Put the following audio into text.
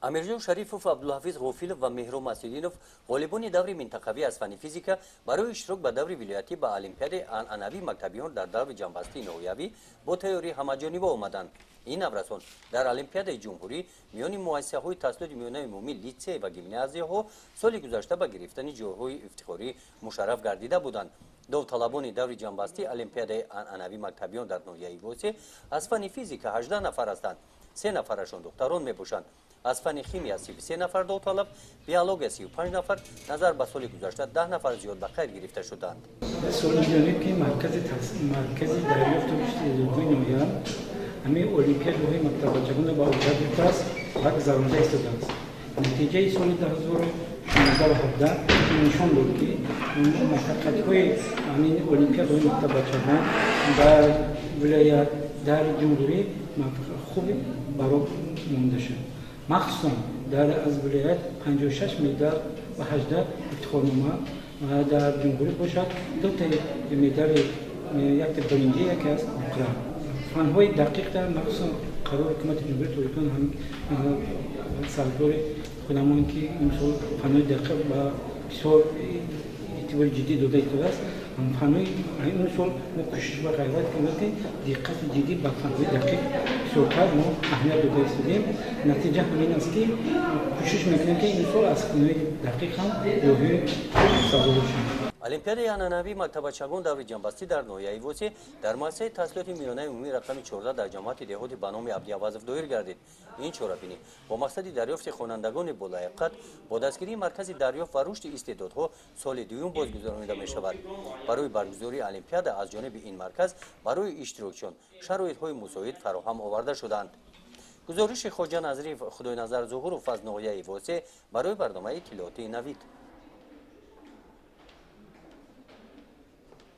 амирҷон шарифов, абдулҳафиз ғофилов ва меҳром асидинов ғолибони даври минтақавӣ аз фани физика барои иштирок ба даври вилоятӣ ба олимпиадаи анъанавӣ мактабиён дар даври ҷанбастии ноҳиявӣ бо тайёрӣ ҳамаҷонибо омаданд. ин наврасон дар олимпиадаи ҷумҳурӣ миёни муассисаҳои таҳсилоти миёнаи умумӣ литсей ва гимназияҳо соли гузашта ба гирифтани ҷойҳои ифтихорӣ мушарраф гардида буданд. довталабони даври ҷанбастии олимпиадаи анъанавӣ мактабиён дар ноҳияи восе аз фани физика 18 нафар ҳастанд. 3 нафарашон духтарон мебошанд. аз фани химия 33 нафар довталаб, биология 35 нафар, назар ба соли гузашта 10 нафар зиёд ба қайд гирифта шуданд. соли ҷониб ки маркази дарёфти рӯи ноҳия ҳамаи олимпиадаҳои мактаббачагона ба оҷаби пас баргузаронида истодааст. натиҷаи соли 2016 нишон дод ки муваффақиятҳои ҳамин олимпиадаҳои мактаббачагон дар вилоят дар ҷумҳурӣ хуб баро монда шуд. махсусан дар аз вилоят 56 медал ва 18 ифтихорнома ва дар ҷумҳурӣ бошад 2 медали, якта биринҷӣ, яке аз оқира. фанҳои дақиқ дар махсусан қарори ҳукумати ҷумҳурии тоҷикистон ҳам сардори худамон ки имсол фанҳои дақиқ ба бисёр эътибори ҷиддӣ дода истодааст. фанҳои имсол мо кӯшиш ва ғайрат кардем ки диққати ҷиддӣ ба фанҳои дақиқ бисёртар мо аҳамият дода истодем. натиҷа ҳамин аст ки кӯшиш мекунем ки имсол аз фанҳои дақиқ ҳам ёҳии сазовор шавем. олимпиадаи анъанавии мактаббачагон даври ҷанбастӣ дар ноҳияи восе дар муассисаи таҳсилоти миёнаи умумӣ рақами 14 дар ҷамоати деҳоти ба номи абдиавазов доир гардид. ин чорабинӣ бо мақсади дарёфти хонандагони болаиқат бо дастгирии маркази дарёфт ва рушди истеъдодҳо соли дуюм бозгузаронида мешавад. барои баргузории олимпиада аз ҷониби ин марказ барои иштирокчиён шароитҳои мусоид фароҳам оварда шуданд. гузориши хоҷа Назрив Худойназар Зуҳуров аз ноҳияи восе барои барномаи иттилооти Навид.